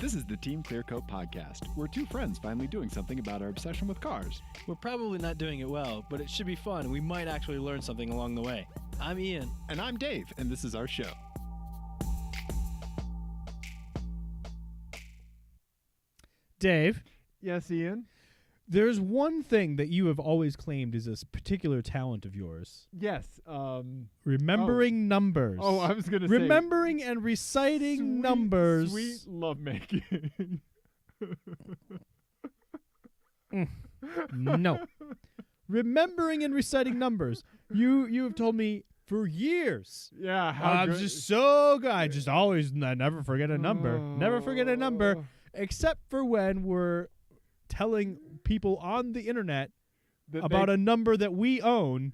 This is the Team Clearcoat podcast. We're two friends finally doing something about our obsession with cars. We're probably not doing it well, but it should be fun, and we might actually learn something along the way. I'm Ian. And I'm Dave, and this is our show. Dave, Yes, Ian? there's one thing that you have always claimed is a particular talent of yours. Yes. Remembering numbers. Oh, I was going to say. Remembering and reciting numbers. Sweet lovemaking. No. Remembering and reciting numbers. You have told me for years. Yeah. I'm just so good. I just always never forget a number. Never forget a number. Except for when we're telling people on the internet about a number that we own.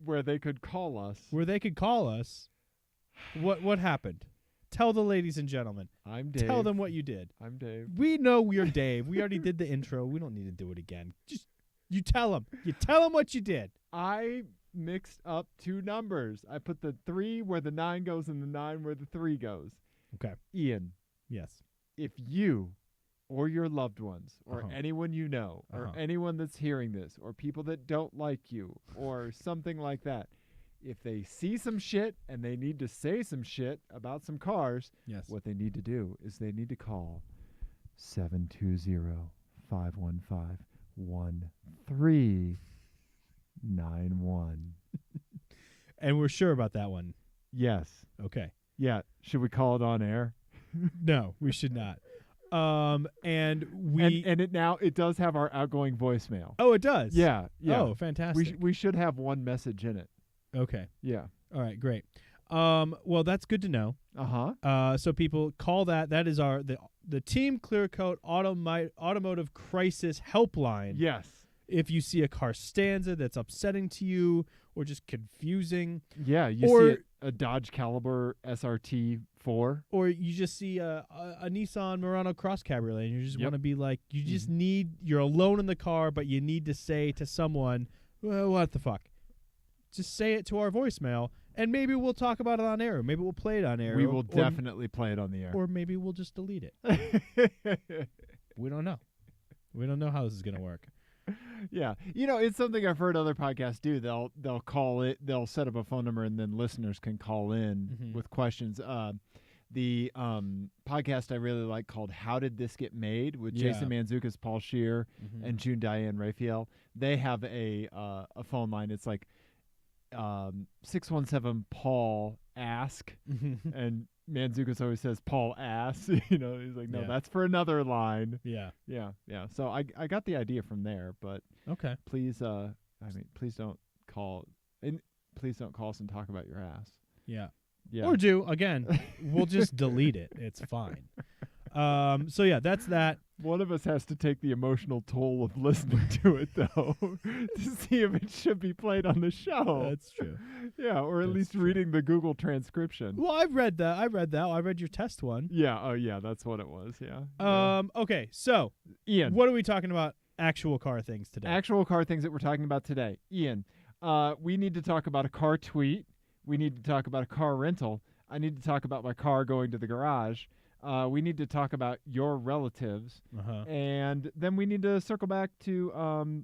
Where they could call us. Where they could call us. What happened? Tell the ladies and gentlemen. I'm Dave. Tell them what you did. I'm Dave. We know we're Dave. We already did the intro. We don't need to do it again. Just you tell them. You tell them what you did. I mixed up two numbers. I put the 3 where the 9 goes and the 9 where the 3 goes. Okay. Ian, Yes. if you or your loved ones or anyone you know or anyone that's hearing this or people that don't like you or something like that, if they see some shit and they need to say some shit about some cars, Yes. what they need to do is they need to call 720-515-1391. And we're sure about that one. Yes. Okay. Yeah. Should we call it on air? No, we should not. And we and it does have our outgoing voicemail. Oh, it does. Yeah. Yeah. Oh, fantastic. We should have one message in it. Okay. Yeah. All right. Great. Well, that's good to know. So people call that. That is the Team Clearcoat Automotive Crisis Helpline. Yes. If you see a car stanza that's upsetting to you or just confusing. Yeah. You see a Dodge Caliber SRT 4. Or you just see a Nissan Murano Cross Cabriolet and you just want to be like, you just you're alone in the car, but you need to say to someone, well, what the fuck? Just say it to our voicemail, and maybe we'll talk about it on air. Maybe we'll play it on air. We will definitely play it on the air. Or maybe we'll just delete it. We don't know. We don't know how this is going to work. Yeah. It's something I've heard other podcasts do. They'll call it, they'll set up a phone number, and then listeners can call in with questions. The podcast I really like called How Did This Get Made with Jason Mantzoukas, Paul Scheer, and June Diane Raphael. They have a phone line. It's like 617 Paul ask, and Mantzoukas always says Paul ass. He's like, no, that's for another line. Yeah. So I got the idea from there, but okay. Please, please don't call, and please don't call us and talk about your ass. Yeah. Yeah. Or do again. We'll just delete it. It's fine. So yeah, that's that. One of us has to take the emotional toll of listening to it, though, to see if it should be played on the show. That's true. Yeah, or at least true. reading the Google transcription. Well, I've read that. I read your test one. Yeah. Oh, yeah. That's what it was. Yeah. Okay. So, Ian, what are we talking about? Actual car things today. Actual car things that we're talking about today. Ian, we need to talk about a car tweet. We need to talk about a car rental. I need to talk about my car going to the garage. We need to talk about your relatives. And then we need to circle back to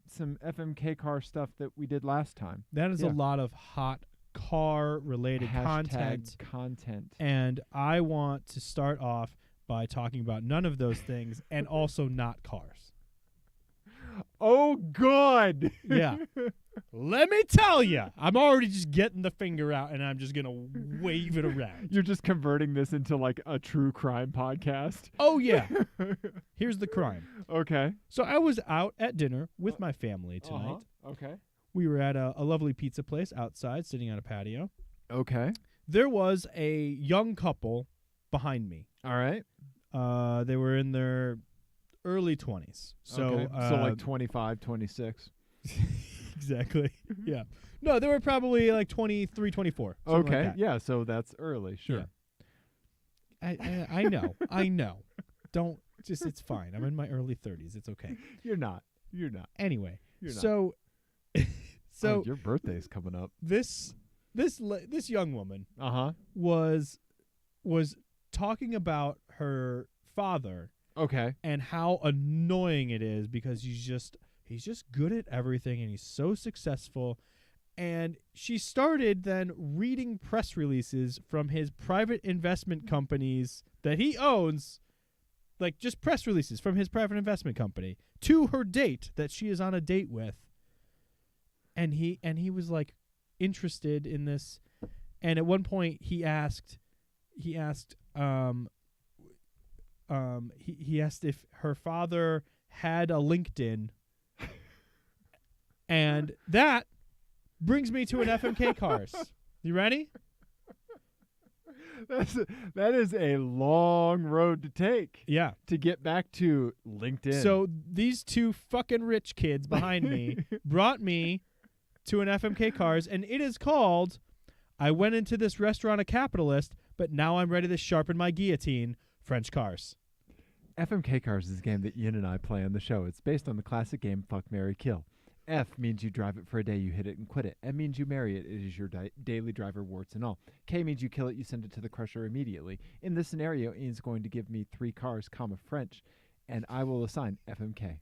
some FMKCar stuff that we did last time. That is a lot of hot car-related content. And I want to start off by talking about none of those things and also not cars. Oh, good. Yeah. Let me tell you, I'm already just getting the finger out, and I'm just going to wave it around. You're just converting this into like a true crime podcast. Oh, yeah. Here's the crime. Okay. So I was out at dinner with my family tonight. Okay. We were at a lovely pizza place outside, sitting on a patio. Okay. There was a young couple behind me. All right. They were in their early 20s. So like 25, 26. Exactly. Yeah. No, they were probably like 23, 24. Okay. Like that. Yeah, so that's early. Sure. Yeah. I know. I know. Don't it's fine. I'm in my early 30s. It's okay. You're not. Anyway. You're not. So your birthday's coming up. This young woman Uh-huh. was talking about her father Okay. and how annoying it is because he's just good at everything and he's so successful. And she started then reading press releases from his private investment companies that he owns, like just press releases from his private investment company to her date that she is on a date with. And he was like interested in this. And at one point he asked if her father had a LinkedIn. And that brings me to an FMK Cars. You ready? That is a long road to take. Yeah. To get back to LinkedIn. So these two fucking rich kids behind me brought me to an FMK Cars, and it is called I Went Into This Restaurant a Capitalist, but Now I'm Ready to Sharpen My Guillotine, French Cars. FMK Cars is a game that Ian and I play on the show. It's based on the classic game Fuck, Marry, Kill. F means you drive it for a day, you hit it and quit it. M means you marry it, it is your daily driver, warts and all. K means you kill it, you send it to the crusher immediately. In this scenario, Ian's going to give me 3 cars, French, and I will assign FMK.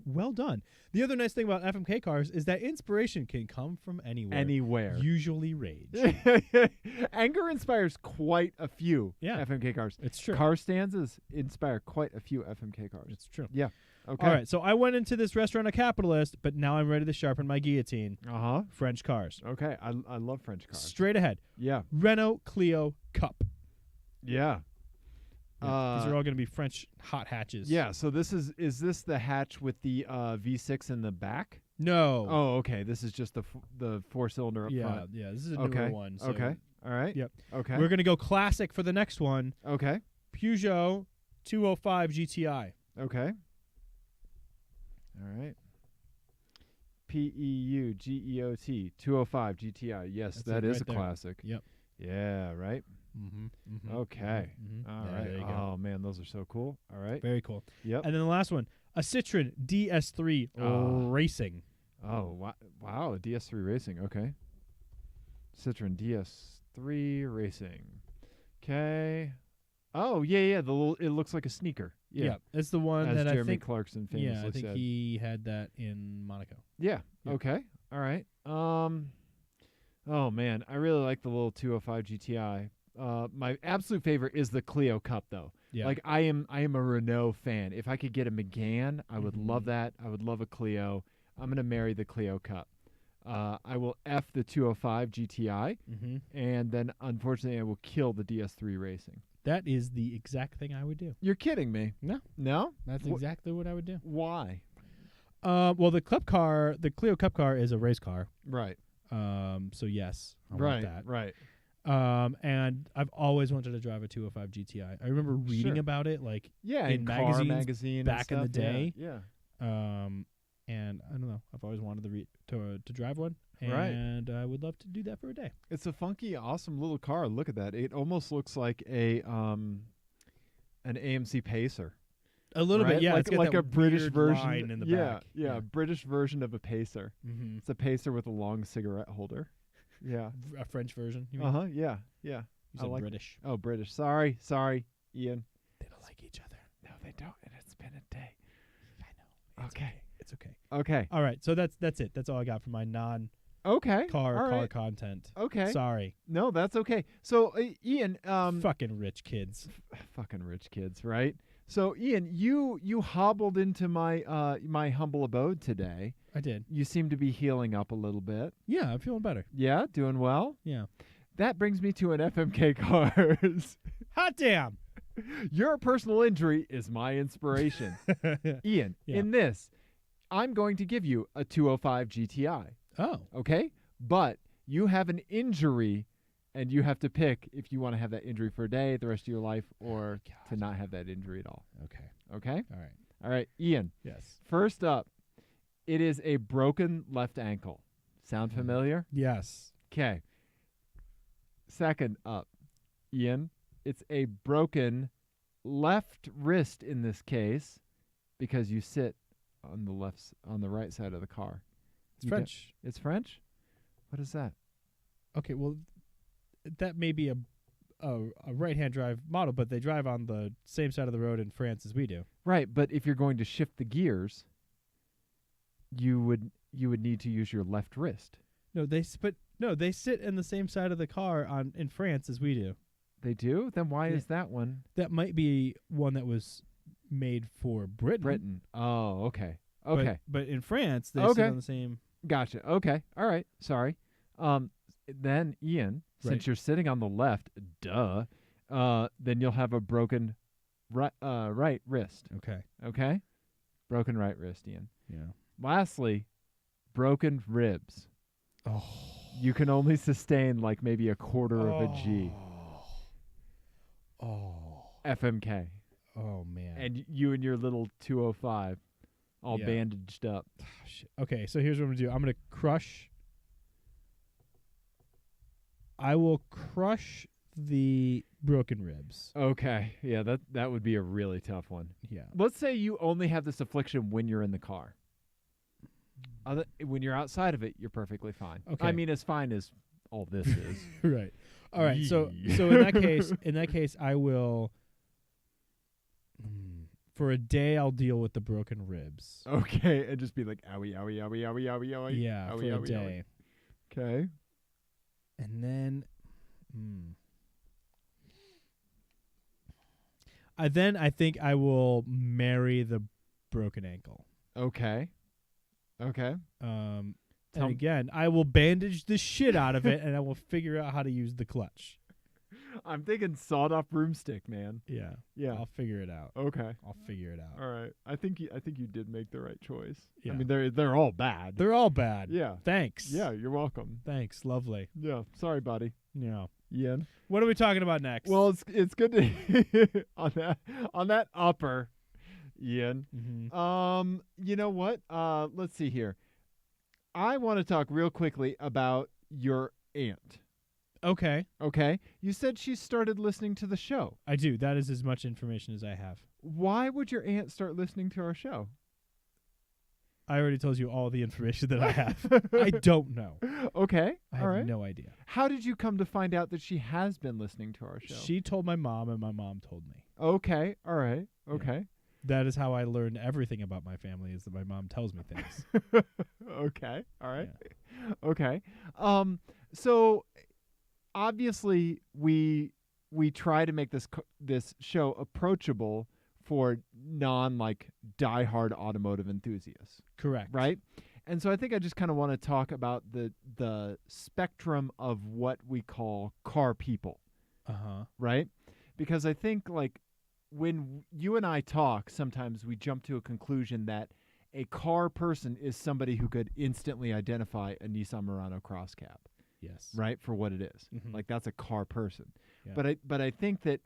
Well done. The other nice thing about FMK Cars is that inspiration can come from anywhere. Anywhere. Usually rage. Anger inspires quite a few Yeah. FMK Cars. It's true. Car stanzas inspire quite a few FMK Cars. It's true. Yeah. Okay. All right. So I went into this restaurant a capitalist, but now I'm ready to sharpen my guillotine. Uh-huh. French Cars. Okay. I love French cars. Straight ahead. Yeah. Renault Clio Cup. Yeah. These are all going to be French hot hatches. Yeah, so this is this the hatch with the V6 in the back? No. Oh, okay. This is just the 4-cylinder up front. Yeah. This is a newer one. So Okay. All right. Yep. Okay. We're going to go classic for the next one. Okay. Peugeot 205 GTI. Okay. All right. PEUGEOT 205 GTI. Yes, That's that it is right a there. classic. Yep. Yeah, right? Mm-hmm. Okay. All right. There you go. Oh, man, those are so cool. All right. Very cool. Yep. And then the last one, a Citroen DS3 Racing. Oh, wow. DS3 Racing. Okay. Citroen DS3 Racing. Okay. Oh, yeah. The little, it looks like a sneaker. Yeah. It's the one As that Jeremy I think. Clarkson famously Yeah, I think said. he had that in Monaco. Yeah. Yeah. Okay. All right. Oh man, I really like the little 205 GTI. My absolute favorite is the Clio Cup, though. Yeah. Like I am a Renault fan. If I could get a Megane, I would Mhm. love that. I would love a Clio. I'm gonna marry the Clio Cup. I will F the 205 GTI, Mm-hmm. and then unfortunately I will kill the DS3 Racing. That is the exact thing I would do. You're kidding me? No. No? That's Wh- exactly what I would do. Why? Well, the Clio Cup car is a race car. Right. So yes, I want Right. that. Right. And I've always wanted to drive a 205 GTI. I remember reading Sure. about it, like, Yeah. in Car magazines magazine and back in the stuff. day. Yeah. And I don't know. I've always wanted to drive one, Right. and I would love to do that for a day. It's a funky, awesome little car. Look at that. It almost looks like an AMC Pacer. A little right? bit, yeah. Like, it's got like that a British weird version. line in the yeah, back. yeah, a British version of a Pacer. Mm-hmm. It's a Pacer with a long cigarette holder. Yeah. A French version. You mean? Uh huh. Yeah. Yeah. You I said like- British. Oh, British. Sorry, Ian. They don't like each other. No, they don't. And it's been a day. I know. Okay. It's okay. Okay. All right. So that's it. That's all I got for my non-car Okay. All right. content. Okay. Sorry. No, that's okay. So, Ian, Fucking rich kids. fucking rich kids, right? So, Ian, you hobbled into my my humble abode today. I did. You seem to be healing up a little bit. Yeah, I'm feeling better. Yeah, doing well. Yeah. That brings me to an FMK Cars. Hot damn. Your personal injury is my inspiration. Ian, Yeah. in this, I'm going to give you a 205 GTI, Oh. okay? But you have an injury, and you have to pick if you want to have that injury for a day, the rest of your life, or to not have that injury at all. Okay. Okay? All right. All right, Ian. Yes. First up, it is a broken left ankle. Sound familiar? Yes. Okay. Second up, Ian, it's a broken left wrist in this case because you sit on the right side of the car. It's You get- French. It's French? What is that? Okay, well, that may be a right-hand drive model, but they drive on the same side of the road in France as we do. Right, but if you're going to shift the gears, you would need to use your left wrist. No, they sit in the same side of the car in France as we do. They do? Then why Yeah. is that one? That might be one that was made for Britain. Britain. Oh, okay. Okay. But in France, they Okay. sit on the same. Gotcha. Okay. All right. Sorry. Then Ian, since Right. you're sitting on the left, then you'll have a broken right wrist. Okay. Okay? Broken right wrist, Ian. Yeah. Lastly, broken ribs. Oh. You can only sustain like maybe a quarter of a G. Oh. FMK. Oh man. And you and your little 205 all Yeah. bandaged up. Shit. Okay, so here's what I'm gonna do. I'm gonna crush. I will crush the broken ribs. Okay. Yeah, that would be a really tough one. Yeah. Let's say you only have this affliction when you're in the car. When you're outside of it, you're perfectly fine. Okay. I mean, as fine as all this is. Right. All right. So Yee. so in that case, I will. For a day, I'll deal with the broken ribs. Okay, and just be like, owie, owie, owie, owie, owie, owie. Yeah, owie, for a owie, day. Owie. Okay. And then, I think I will marry the broken ankle. Okay. Okay. And Tell m- again, I will bandage the shit out of it, and I will figure out how to use the clutch. I'm thinking sawed-off broomstick, man. Yeah, Yeah. I'll figure it out. Okay. I'll figure it out. All right. I think you did make the right choice. Yeah. I mean, they're all bad. They're all bad. Yeah. Thanks. Yeah. You're welcome. Thanks. Lovely. Yeah. Sorry, buddy. Yeah. Ian. What are we talking about next? Well, it's good to on that upper, Ian. Mm-hmm. You know what? Let's see here. I want to talk real quickly about your aunt. Okay. Okay? You said she started listening to the show. I do. That is as much information as I have. Why would your aunt start listening to our show? I already told you all the information that I have. I don't know. Okay. I all have right. no idea. How did you come to find out that she has been listening to our show? She told my mom, and my mom told me. Okay. All right. Okay. That is how I learned everything about my family, is that my mom tells me things. Okay. All right. Yeah. Okay. So obviously we try to make this show approachable for diehard automotive enthusiasts. Correct. Right? And so I think I just kind of want to talk about the spectrum of what we call car people. Uh-huh. Right? Because I think when you and I talk, sometimes we jump to a conclusion that a car person is somebody who could instantly identify a Nissan Murano Cross Cab. Yes. Right, for what it is. Mhm. Like that's a car person. Yeah. But I think that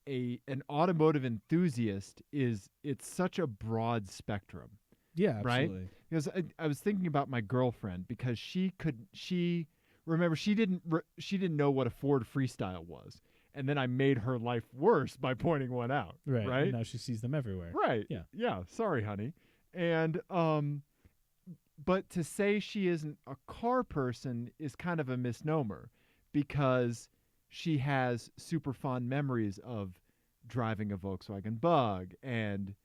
an automotive enthusiast it's such a broad spectrum. Yeah, Right? absolutely. Because I was thinking about my girlfriend, because she didn't know what a Ford Freestyle was. And then I made her life worse by pointing one out. Right. Right? And now she sees them everywhere. Right. Yeah. Yeah. Sorry, honey. And but to say she isn't a car person is kind of a misnomer, because she has super fond memories of driving a Volkswagen Bug and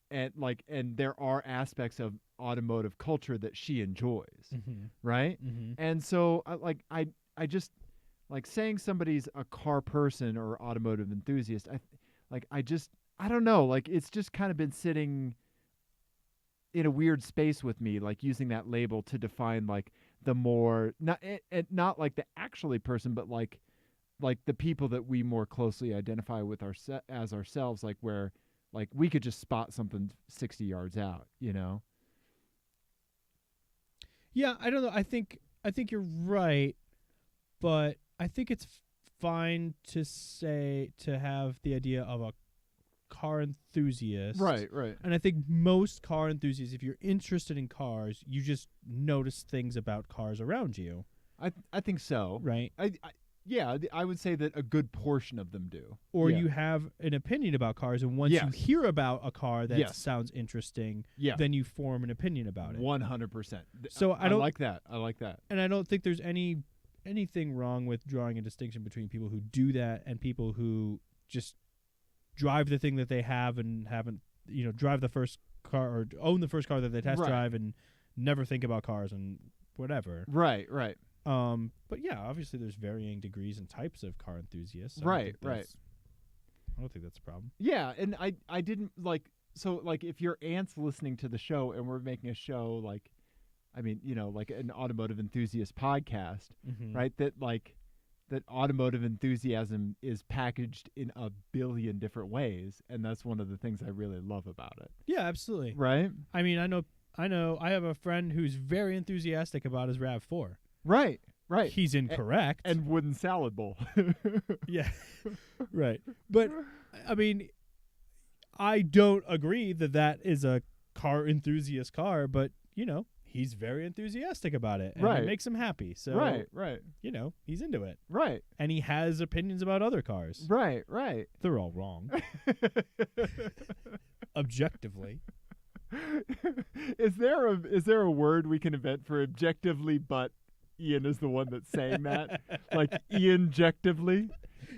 there are aspects of automotive culture that she enjoys, Mm-hmm. right? Mm-hmm. And so I just like saying somebody's a car person or automotive enthusiast. I don't know. Like it's just kind of been sitting in a weird space with me, like using that label to define like the more not like the actually person, but like the people that we more closely identify with as ourselves, like where like we could just spot something 60 yards out, you know? Yeah, I don't know. I think you're right, but I think it's fine to have the idea of a car enthusiast. Right. And I think most car enthusiasts, if you're interested in cars, you just notice things about cars around you. I think so. Right. I would say that a good portion of them do. Or Yeah. you have an opinion about cars, and once you Yes. hear about a car that Yes. sounds interesting, Yeah. then you form an opinion about it. 100%. So I don't like that. I like that. And I don't think there's any anything wrong with drawing a distinction between people who do that and people who just drive the thing that they have and haven't, drive the first car or own the first car that they test drive and never think about cars and whatever. Right. But yeah, obviously there's varying degrees and types of car enthusiasts. Right. I don't think that's a problem. Yeah, and I didn't so if your aunt's listening to the show and we're making a show like an automotive enthusiast podcast, right? That automotive enthusiasm is packaged in a billion different ways, and that's one of the things I really love about it. Yeah, absolutely. Right? I mean, I know I have a friend who's very enthusiastic about his RAV4. Right. He's incorrect. And wooden salad bowl. Yeah. Right. But I mean, I don't agree that is a car enthusiast car, but he's very enthusiastic about it, and it makes him happy. So right. He's into it. Right. And he has opinions about other cars. Right. They're all wrong. Objectively. Is there a word we can invent for objectively, but Ian is the one that's saying that? Like Ian-jectively?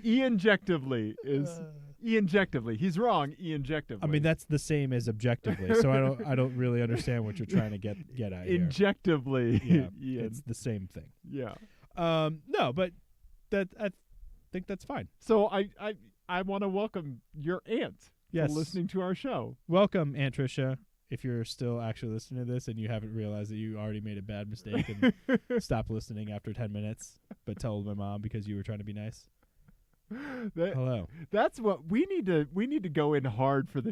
Ian-jectively is Ian-jectively. He's wrong, Ian-jectively. I mean, that's the same as objectively, so I don't really understand what you're trying to get at here. Injectively. Yeah, Ian. it's the same thing. Yeah. No, but I think that's fine. So I want to welcome your aunt to listening to our show. Welcome, Aunt Tricia. If you're still actually listening to this and you haven't realized that you already made a bad mistake and stopped listening after 10 minutes, but told my mom because you were trying to be nice. Hello. That's what we need to go in hard for the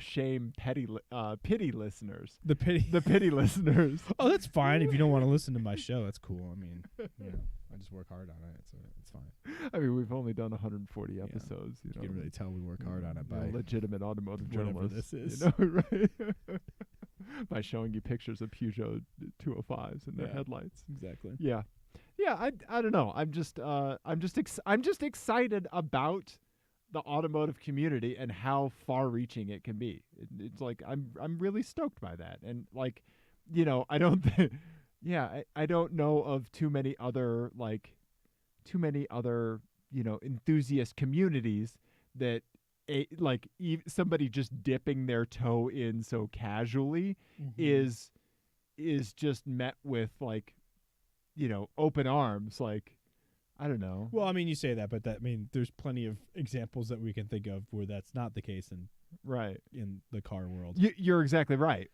pity listeners. The pity listeners. Oh, that's fine. If you don't want to listen to my show, that's cool. I mean, I just work hard on it, so it's fine. I mean, we've only done 140 episodes. You can really tell we work hard on it by legitimate automotive whatever journalists. This is. Right? By showing you pictures of Peugeot 205s and their headlights. Exactly. Yeah. Yeah, I don't know. I'm just excited about the automotive community and how far-reaching it can be. It's like I'm really stoked by that. And I don't I don't know of too many other enthusiast communities that somebody just dipping their toe in so casually is just met with open arms. I don't know. Well, I mean, you say that, but there's plenty of examples that we can think of where that's not the case in the car world. You're exactly right.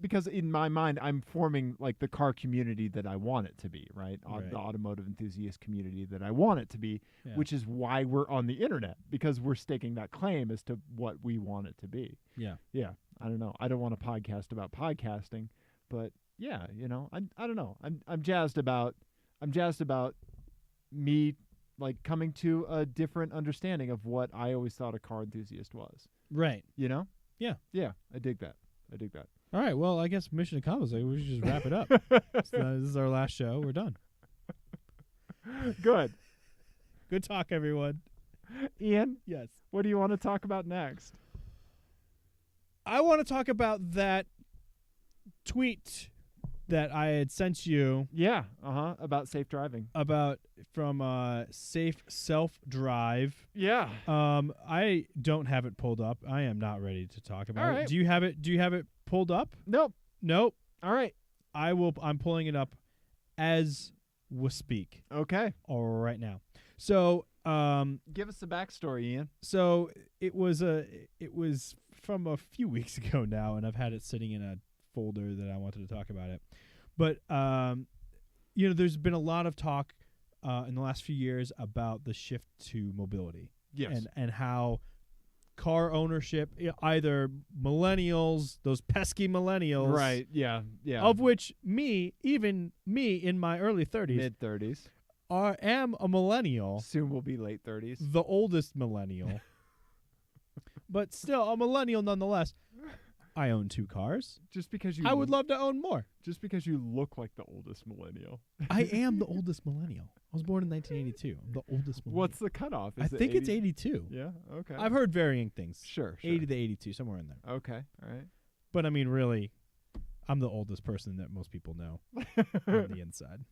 Because in my mind, I'm forming the car community that I want it to be, right? The automotive enthusiast community that I want it to be, which is why we're on the internet, because we're staking that claim as to what we want it to be. Yeah. I don't know. I don't want to podcast about podcasting, but I don't know. I'm jazzed about me coming to a different understanding of what I always thought a car enthusiast was. Right. Yeah. Yeah. I dig that. All right. Well, I guess mission accomplished. We should just wrap it up. So this is our last show. We're done. Good. Good talk, everyone. Ian? Yes. What do you want to talk about next? I want to talk about that tweet that I had sent you. Yeah, about safe driving. From Safe Self Drive. Yeah. I don't have it pulled up. I am not ready to talk about it. Do you have it pulled up? Nope. All right. I'm pulling it up as we speak. Okay. All right now. So, give us the backstory, Ian. So it was from a few weeks ago now, and I've had it sitting in a folder that I wanted to talk about it. But there's been a lot of talk in the last few years about the shift to mobility. Yes. And how car ownership, either millennials, those pesky millennials, right? Yeah. Of which even me in my early 30s, mid-30s, am a millennial. Soon will be late 30s. The oldest millennial, but still a millennial nonetheless. I own 2 cars. Just because I would love to own more. Just because you look like the oldest millennial. I am the oldest millennial. I was born in 1982. I'm the oldest millennial. What's the cutoff? I think it's 82. Yeah, okay. I've heard varying things. Sure. 80 to 82, somewhere in there. Okay, all right. But I mean, really, I'm the oldest person that most people know on the inside.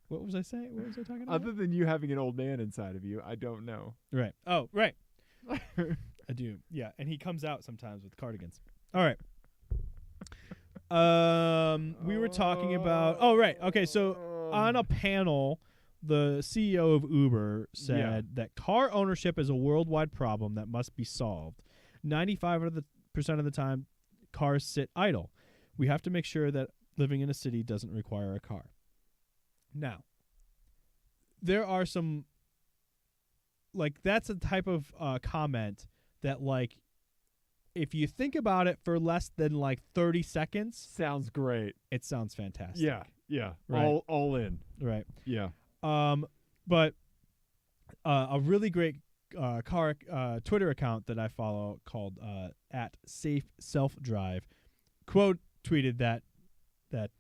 What was I saying? What was I talking about? Other than you having an old man inside of you, I don't know. Right. Oh, right. I do. Yeah, and he comes out sometimes with cardigans. All right. We were talking about. Oh, right. Okay, so on a panel, the CEO of Uber said that car ownership is a worldwide problem that must be solved. 95% of the time, cars sit idle. We have to make sure that living in a city doesn't require a car. Now, there are some, like, that's a type of comment that, like, if you think about it for less than, like, 30 seconds. Sounds great. It sounds fantastic. Yeah. Right. All in. Right. Yeah. But a really great car Twitter account that I follow called @SafeSelfDrive quote tweeted that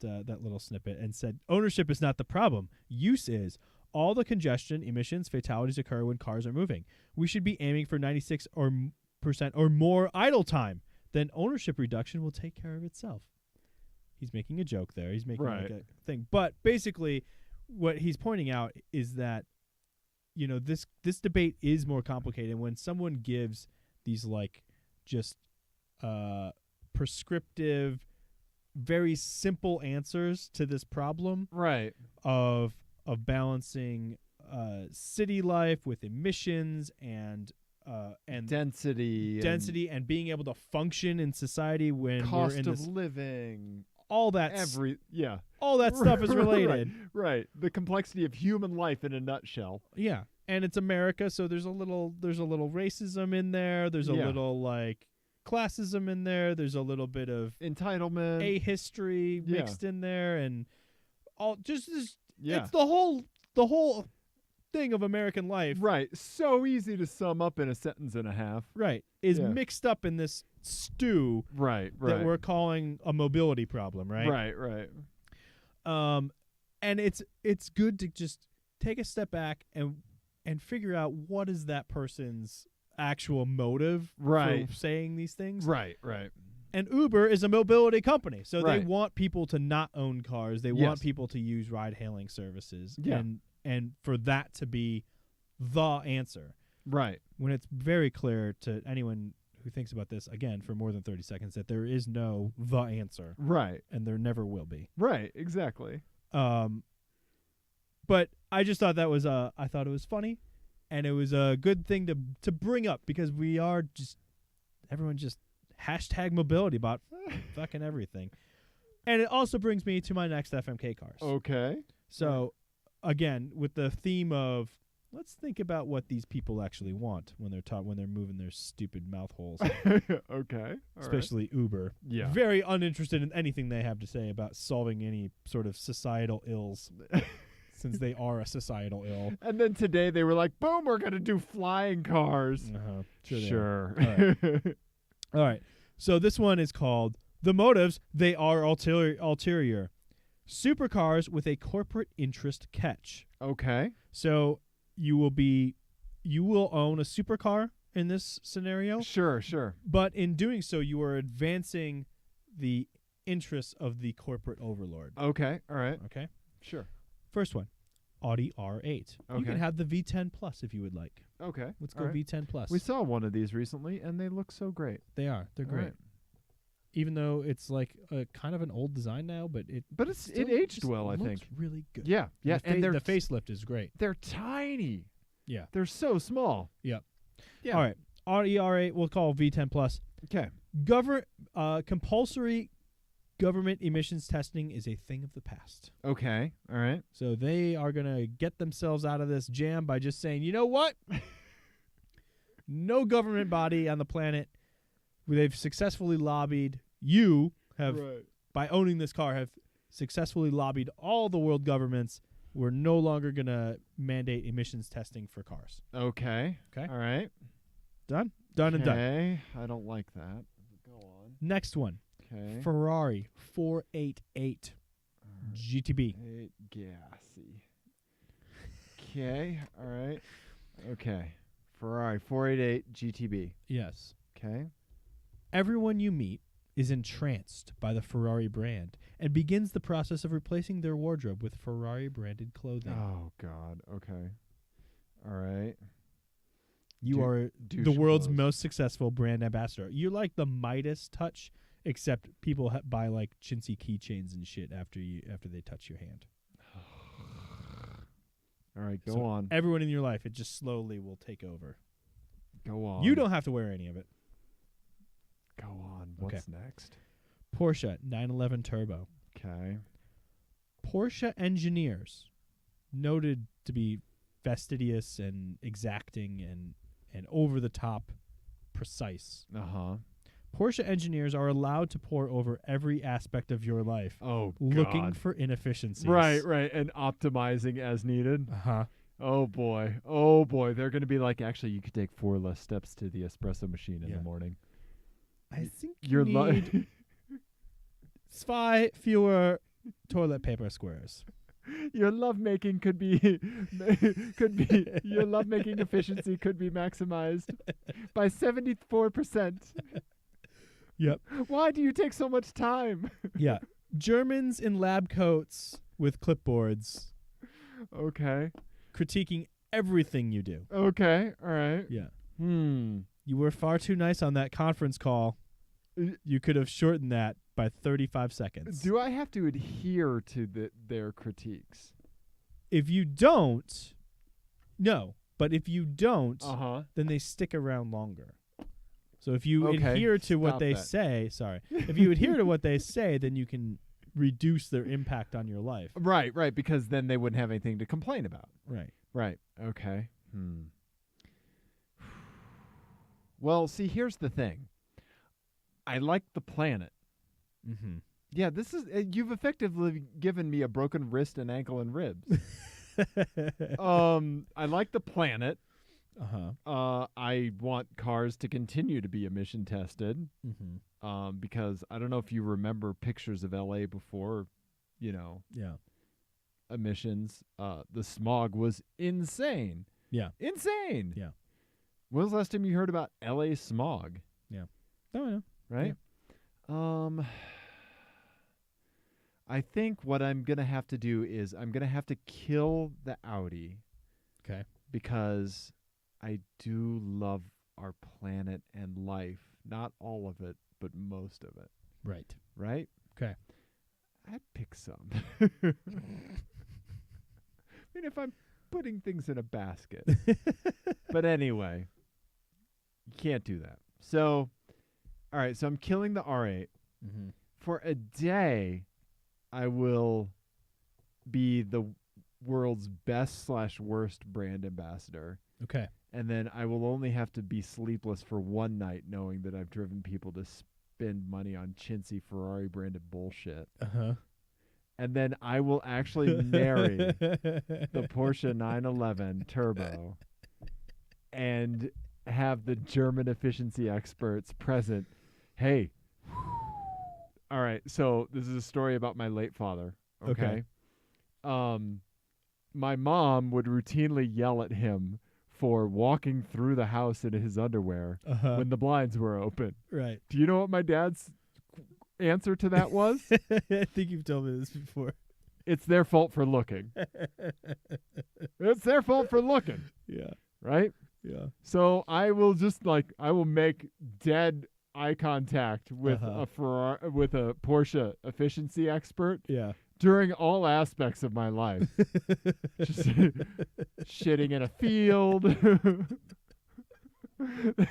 little snippet and said, "Ownership is not the problem. Use is. All the congestion, emissions, fatalities occur when cars are moving. We should be aiming for 96% or more idle time. Then ownership reduction will take care of itself." He's making a joke there. He's making like a thing. But basically what he's pointing out is that, you know, this debate is more complicated. When someone gives these, like, just prescriptive, very simple answers to this problem of balancing city life with emissions and density and being able to function in society when cost we're in of this living, all that all that stuff is related. Right. The complexity of human life in a nutshell. Yeah. And it's America, so there's a little racism in there. There's a little, like, classism in there. There's a little bit of entitlement, a history mixed in there, and all just this. Yeah. It's the whole thing of American life. Right. So easy to sum up in a sentence and a half. Right. Is mixed up in this stew. Right. That we're calling a mobility problem. Right. Right. And it's good to just take a step back and figure out what is that person's actual motive for saying these things. Right. And Uber is a mobility company, so they want people to not own cars. They want people to use ride-hailing services, and for that to be the answer. Right. When it's very clear to anyone who thinks about this, again, for more than 30 seconds, that there is no the answer. Right. And there never will be. Right, exactly. But I just thought that was I thought it was funny, and it was a good thing to bring up, because we are just, everyone just hashtag mobility about fucking everything. And it also brings me to my next FMK cars. Okay. So, again, with the theme of, let's think about what these people actually want when they're moving their stupid mouth holes. Okay. Especially Uber. Yeah. Very uninterested in anything they have to say about solving any sort of societal ills. Since they are a societal ill. And then today they were like, boom, we're going to do flying cars. Uh-huh. Sure. All right. So this one is called The Motives, They Are Ulterior. Supercars with a corporate interest catch. Okay. So you will own a supercar in this scenario. Sure. But in doing so, you are advancing the interests of the corporate overlord. Okay. All right. Okay. Sure. First one, Audi R8. Okay. You can have the V10 Plus if you would like. Okay. Let's go V10 Plus. We saw one of these recently, and they look so great. They are. They're great. Right. Even though it's like a kind of an old design now, but it aged well, I think. Looks really good. Yeah. And the facelift is great. They're tiny. Yeah. They're so small. Yep. Yeah. All right. Audi R8 we'll call V10 Plus. Okay. Compulsory government emissions testing is a thing of the past. Okay. All right. So they are going to get themselves out of this jam by just saying, you know what? No government body on the planet, they've successfully lobbied, by owning this car, have successfully lobbied all the world governments. We're no longer going to mandate emissions testing for cars. Okay. All right. Done and done. Okay. I don't like that. Go on. Next one. Okay. Ferrari 488 GTB. Gassy. Okay. All right. Okay. Ferrari 488 GTB. Yes. Okay. Everyone you meet is entranced by the Ferrari brand and begins the process of replacing their wardrobe with Ferrari-branded clothing. Oh, God. Okay. All right. You are douche the world's clothes. most successful brand ambassador. You're like the Midas touch, except people buy like chintzy keychains and shit after they touch your hand. All right, go So on. Everyone in your life, it just slowly will take over. Go on. You don't have to wear any of it. Go on. Okay. What's next? Porsche 911 Turbo. Okay. Porsche engineers, noted to be fastidious and exacting and over-the-top precise. Uh-huh. Porsche engineers are allowed to pore over every aspect of your life, Oh, looking God. for inefficiencies. Right, and optimizing as needed. Uh-huh. Oh, boy. Oh, boy. They're going to be like, actually, you could take 4 less steps to the espresso machine in Yeah. the morning. I think You're you need 5 fewer toilet paper squares. Your lovemaking could be your lovemaking efficiency could be maximized by 74%. Yep. Why do you take so much time? Yeah. Germans in lab coats with clipboards Okay. critiquing everything you do. Okay. All right. Yeah. You You were far too nice on that conference call. You could have shortened that by 35 seconds. Do I have to adhere to their critiques? If you don't, no. But if you don't, Uh-huh. then they stick around longer. So if you Okay, adhere to what stop they that. say, if you adhere to what they say, then you can reduce their impact on your life. Right, because then they wouldn't have anything to complain about. Right. Right. Okay. Well, see, here's the thing. I like the planet. Mm-hmm. Yeah, this is you've effectively given me a broken wrist and ankle and ribs. I like the planet. Uh-huh. I want cars to continue to be emission tested. Mm-hmm. Because I don't know if you remember pictures of LA before, Yeah. emissions. The smog was insane. Yeah. Insane. Yeah. When was the last time you heard about LA smog? Oh, yeah. Right? I think what I'm going to have to do is I'm going to have to kill the Audi. Okay. Because I do love our planet and life. Not all of it, but most of it. Right. Right? Okay. I'd pick some. I mean, if I'm putting things in a basket. But anyway, you can't do that. So, all right, so I'm killing the R8. Mm-hmm. For a day, I will be the world's best/worst brand ambassador. Okay. And then I will only have to be sleepless for one night knowing that I've driven people to spend money on chintzy Ferrari-branded bullshit. Uh-huh. And then I will actually marry the Porsche 911 Turbo and have the German efficiency experts present. Hey. All right, so this is a story about my late father, okay? My mom would routinely yell at him for walking through the house in his underwear when the blinds were open. Right. Do you know what my dad's answer to that was? I think you've told me this before. It's their fault for looking. It's their fault for looking. Yeah. Right? Yeah. So I will just I will make dead eye contact with a Porsche efficiency expert. Yeah. During all aspects of my life. Just shitting in a field.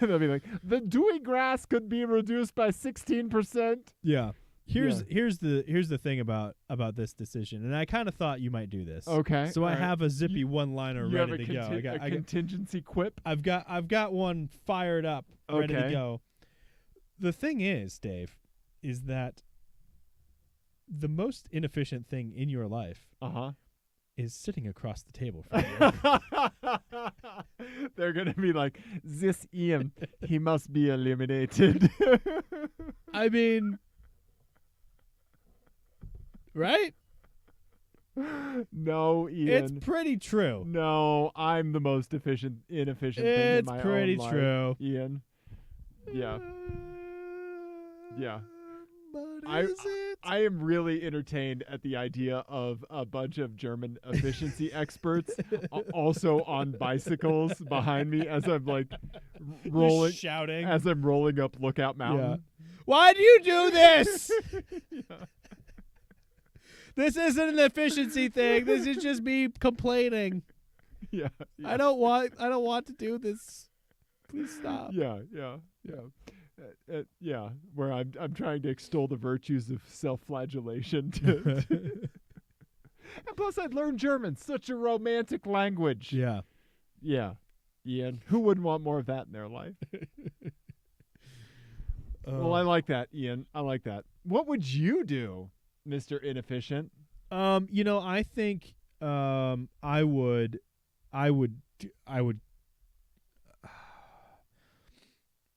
They'll be like, the dewy grass could be reduced by 16%. Yeah. Here's the thing about this decision, and I kind of thought you might do this. Okay. So I have a zippy one-liner You ready have to go. a contingency quip? I've got one fired up, ready to Okay. go. The thing is, Dave, is that the most inefficient thing in your life is sitting across the table from you. They're going to be like, this Ian, he must be eliminated. I mean, right? No, Ian. It's pretty true. No, I'm the most inefficient thing in It's my pretty own life, true. Ian. Yeah. Yeah. I am really entertained at the idea of a bunch of German efficiency experts also on bicycles behind me as I'm like rolling, shouting as I'm rolling up Lookout Mountain. Yeah. Why do you do this? Yeah. This isn't an efficiency thing. This is just me complaining. Yeah. I don't want to do this. Please stop. Yeah. Where I'm trying to extol the virtues of self-flagellation. And plus, I'd learned German, such a romantic language. Yeah. Yeah, Ian, who wouldn't want more of that in their life? Well, I like that, Ian. I like that. What would you do, Mr. Inefficient? I think I would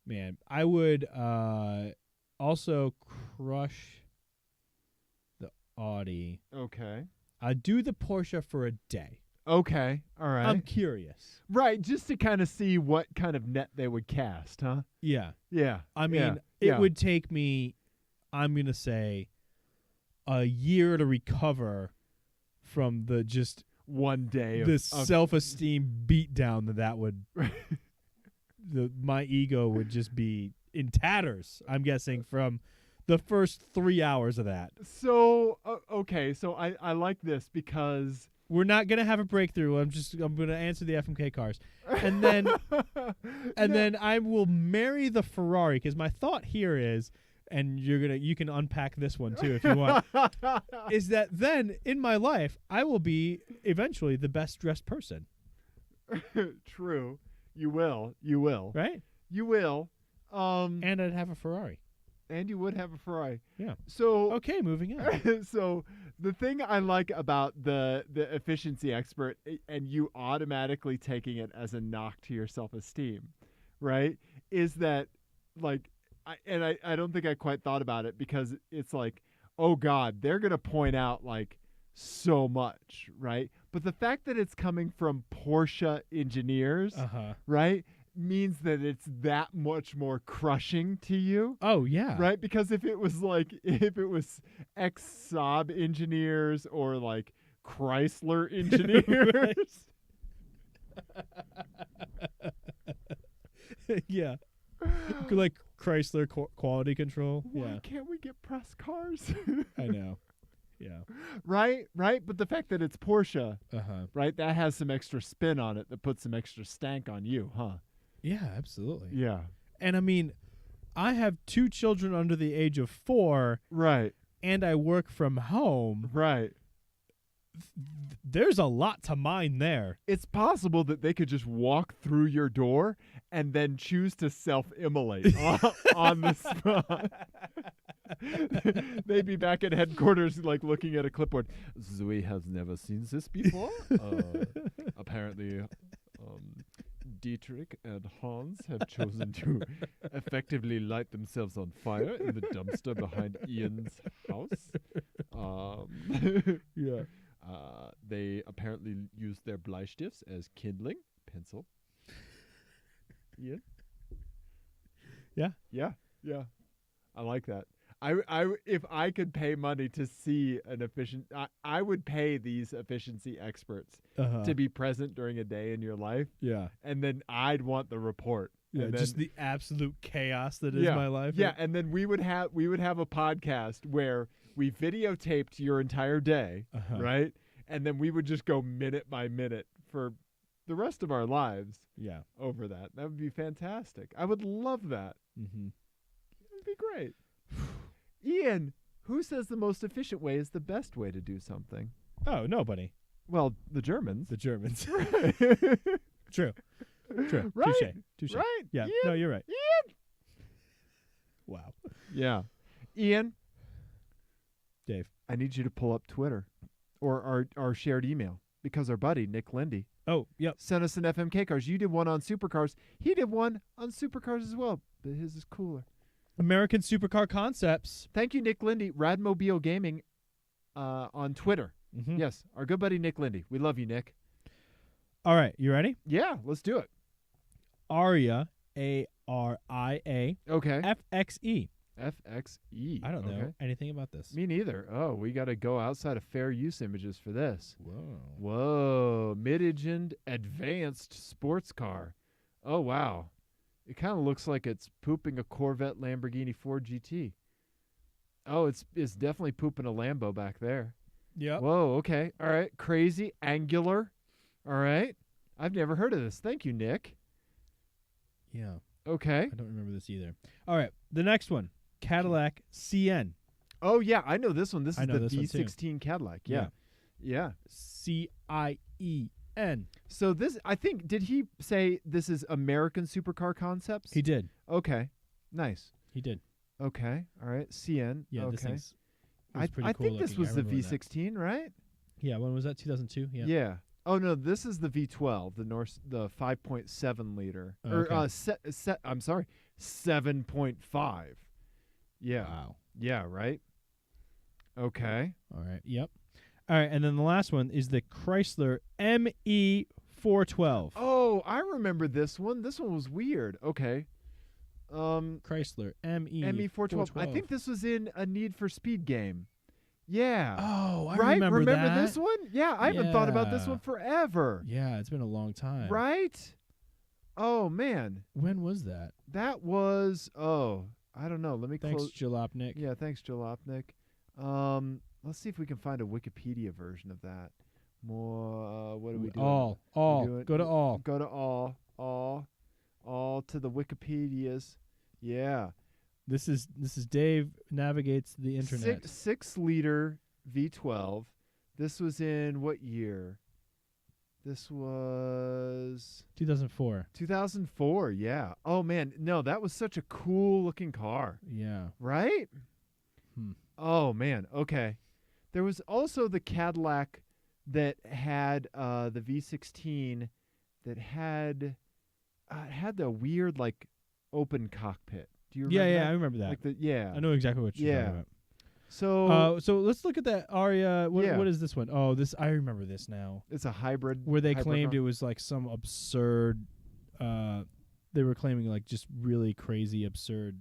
man, I would also crush the Audi. Okay. I'd do the Porsche for a day. Okay. All right. I'm curious. Right, just to kind of see what kind of net they would cast, huh? Yeah. Yeah. I mean, it would take me, I'm going to say, a year to recover from the just one day the of self-esteem beatdown that would my ego would just be in tatters, I'm guessing, from the first 3 hours of that. So okay, so I like this because we're not gonna have a breakthrough. I'm gonna answer the FMK cars, and then then I will marry the Ferrari, because my thought here is, and you can unpack this one too if you want, is that then in my life I will be eventually the best dressed person. True. You will. Right? You will. And I'd have a Ferrari. And you would have a Ferrari. Yeah. So okay, moving on. So the thing I like about the efficiency expert, and you automatically taking it as a knock to your self-esteem, right, is that like I don't think I quite thought about it, because it's like, oh God, they're gonna point out like so much, right? But the fact that it's coming from Porsche engineers, right, means that it's that much more crushing to you. Oh yeah. Right? Because if it was ex-Saab engineers or like Chrysler engineers. Yeah. Like Chrysler quality control. Why can't we get press cars? I know. Yeah. Right? But the fact that it's Porsche, right, that has some extra spin on it, that puts some extra stank on you, huh? Yeah, absolutely. Yeah. And I mean, I have 2 children under the age of 4. Right. And I work from home. Right. There's a lot to mine there. It's possible that they could just walk through your door and then choose to self-immolate on the spot. They'd be back at headquarters, like looking at a clipboard. Zoe has never seen this before. Apparently, Dietrich and Hans have chosen to effectively light themselves on fire in the dumpster behind Ian's house. Yeah. They apparently use their Bleistifts as kindling, pencil. Ian? Yeah. Yeah. I like that. If I could pay money to see an efficient, I would pay these efficiency experts to be present during a day in your life. Yeah. And then I'd want the report. Yeah, and just the absolute chaos that is my life. Yeah, and then we would have a podcast where we videotaped your entire day, right? And then we would just go minute by minute for the rest of our lives. Yeah. Over that. That would be fantastic. I would love that. Mm-hmm. It would be great. Ian, who says the most efficient way is the best way to do something? Oh, nobody. Well, the Germans. The Germans. Right. True. Right. Touche. Right. Yeah. Ian. No, you're right. Ian. Wow. Yeah. Ian. Dave. I need you to pull up Twitter or our shared email, because our buddy, Nick Lindy, sent us an FMK cars. You did one on supercars. He did one on supercars as well, but his is cooler. American Supercar Concepts. Thank you, Nick Lindy. Radmobile Gaming on Twitter. Mm-hmm. Yes, our good buddy Nick Lindy. We love you, Nick. All right, you ready? Yeah, let's do it. Aria, A-R-I-A. Okay. F-X-E. FXE. I don't know Okay. anything about this. Me neither. Oh, we got to go outside of fair use images for this. Whoa. Whoa, mid-engined advanced sports car. Oh, wow. It kind of looks like it's pooping a Corvette Lamborghini Ford GT. Oh, it's definitely pooping a Lambo back there. Yep. Whoa, okay. All right. Crazy, angular. All right. I've never heard of this. Thank you, Nick. Yeah. Okay. I don't remember this either. All right. The next one, Cadillac CN. Oh, yeah. I know this one. This I is know the this one, too. V16 Cadillac. Yeah. Yeah. CIEN. So this, I think, did he say this is American Supercar Concepts? He did. Okay. Nice. He did. Okay. All right. CN. Yeah. This Okay. thing's was pretty I cool think this looking. was I the remember that. V16, right? Yeah. When was that? 2002. Yeah. Yeah. Oh no, this is the V12, the 5.7 liter. Okay. Or I'm sorry, 7.5. Yeah. Wow. Yeah, right? Okay. All right. Yep. All right. And then the last one is the Chrysler ME 412. Oh, I remember this one. This one was weird. Okay. Chrysler ME 412. I think this was in a Need for Speed game. Yeah. Oh, I right? remember that. this one? Yeah, I haven't thought about this Yeah. one forever. Yeah, it's been a long time. Right? Oh man. When was that? That was I don't know. Let me Thanks, close. Jalopnik. Yeah, thanks, Jalopnik. Let's see if we can find a Wikipedia version of that. More. What do we do? All. Go to all. Go to all to the Wikipedias. Yeah. This is Dave navigates the internet. 6-liter V12. This was in what year? This was 2004. 2004. Yeah. Oh man, no, that was such a cool looking car, Yeah. right? Oh man. Okay. There was also the Cadillac that had the V16 that had the weird like open cockpit. Do you remember Yeah, that? I remember that. Like yeah. I know exactly what you're talking about. So So let's look at that Aria. Yeah. What is this one? Oh, this I remember this now. it's a hybrid. Where they hybrid claimed car. it was like some absurd. They were claiming like just really crazy absurd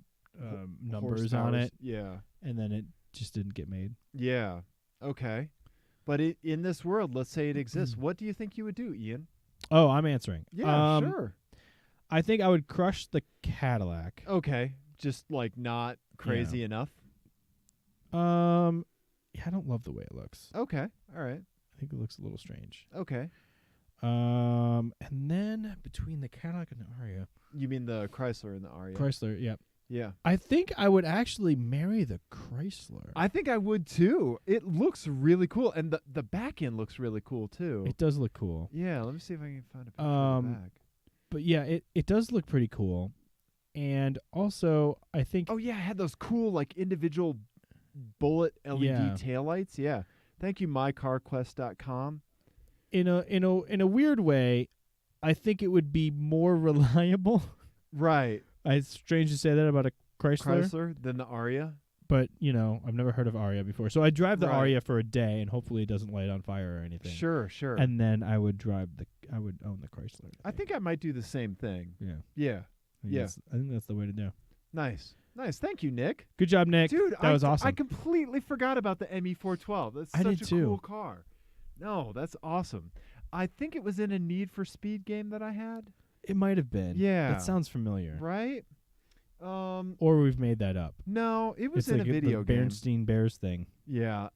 numbers on Horsepowers. it, Yeah. and then it just didn't get made. Yeah. Okay. But in this world, let's say it exists. What do you think you would do, Ian? Oh, I'm answering. Yeah, sure. I think I would crush the Cadillac. Okay. Just like not crazy enough. Yeah, I don't love the way it looks. Okay. All right. I think it looks a little strange. Okay. And then between the Cadillac and the Aria, You mean the Chrysler and the Aria? Chrysler, yeah. Yeah. I think I would actually marry the Chrysler. I think I would too. It looks really cool, and the back end looks really cool too. It does look cool. Yeah. Let me see if I can find a picture of the back. But yeah, it does look pretty cool. And also, I think Oh yeah, it had those cool like individual bullet LED Yeah. taillights. Yeah. Thank you, mycarquest.com. in a weird way, I think it would be more reliable. Right. It's strange to say that about a Chrysler than the Aria. but I've never heard of Aria before. So I drive the Right. Aria for a day, and hopefully it doesn't light on fire or anything. Sure, sure. And then I would own the Chrysler. I think I might do the same thing. Yeah. Yeah. Yeah. I think that's the way to do. Nice. Nice. Thank you, Nick. Good job, Nick. Dude, that was awesome. I completely forgot about the ME 412. That's I such did a too. cool car. No, that's awesome. I think it was in a Need for Speed game that I had. It might have been. Yeah. That sounds familiar. Right? Or we've made that up. No, it was It's in like a video the game. Bernstein Bears thing. Yeah.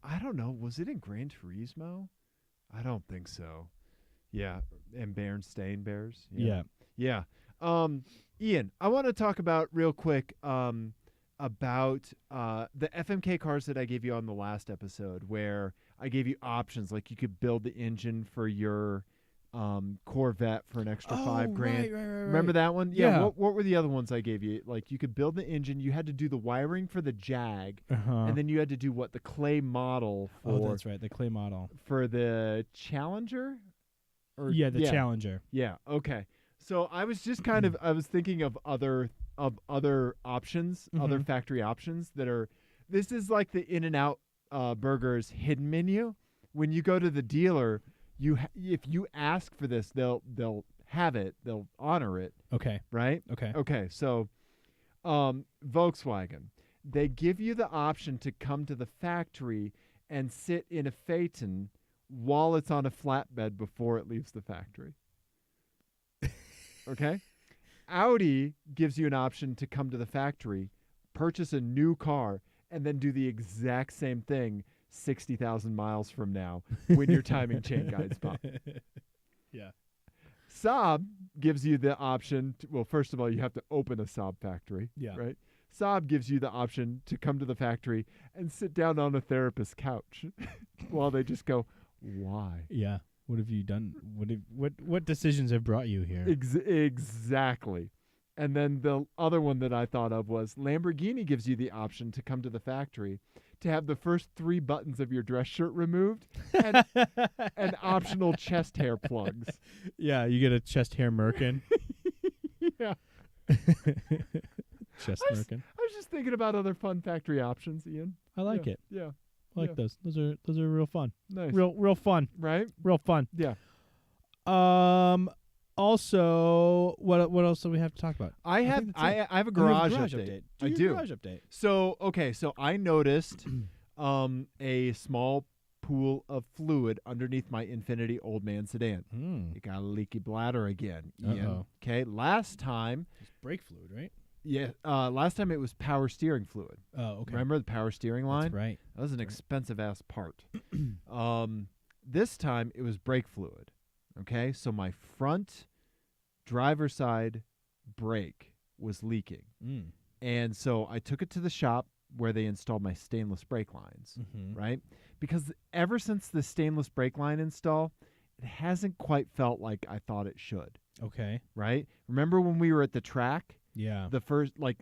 I don't know. Was it in Gran Turismo? I don't think so. Yeah. And Bernstein Bears. Yeah. Yeah. Ian, I want to talk about real quick about the FMK cars that I gave you on the last episode, where I gave you options, like you could build the engine for your Corvette for an extra $5,000. Right. Remember that one? Yeah. What were the other ones I gave you? Like you could build the engine, you had to do the wiring for the Jag, Uh-huh. and then you had to do what, the clay model Oh, that's right. The clay model. for the Challenger? Or Yeah, the Challenger. Yeah. Okay. So I was just kind of I was thinking of other options, other Mhm. factory options that are. This is like the In-N-Out Burgers hidden menu. When you go to the dealer, if you ask for this, they'll have it. They'll honor it. Okay. Right. Okay. Okay. So Volkswagen. They give you the option to come to the factory and sit in a Phaeton while it's on a flatbed before it leaves the factory. Okay? Audi gives you an option to come to the factory, purchase a new car, and then do the exact same thing 60,000 miles from now when your timing chain guides pop. Yeah. Saab gives you the option to, well, first of all, you have to open a Saab factory. Yeah. Right? Saab gives you the option to come to the factory and sit down on a therapist's couch while they just go, why? Yeah. What have you done? What decisions have brought you here? Exactly. And then the other one that I thought of was Lamborghini gives you the option to come to the factory to have the first 3 buttons of your dress shirt removed and optional chest hair plugs. Yeah, you get a chest hair merkin. Yeah. Chest merkin. I was just thinking about other fun factory options, Ian. I like Yeah, it. Yeah. I like Yeah. those. Those are real fun. Nice. Real fun. Right? Real fun. Yeah. Also, what else do we have to talk about? I have think that's it. a Oh, we have garage a update. Do I your do. garage update. So I noticed a small pool of fluid underneath my Infinity Old Man sedan. It got a leaky bladder again, Ian. Uh-oh. Okay, last time, It's brake fluid, right? last time it was power steering fluid. Oh, okay. Remember the power steering line? That's right. That was an expensive ass part. This time it was brake fluid. Okay, so my front driver's side brake was leaking. And so I took it to the shop where they installed my stainless brake lines, right? Because ever since the stainless brake line install, it hasn't quite felt like I thought it should, Okay. right? Remember when we were at the track, Yeah. the first, like,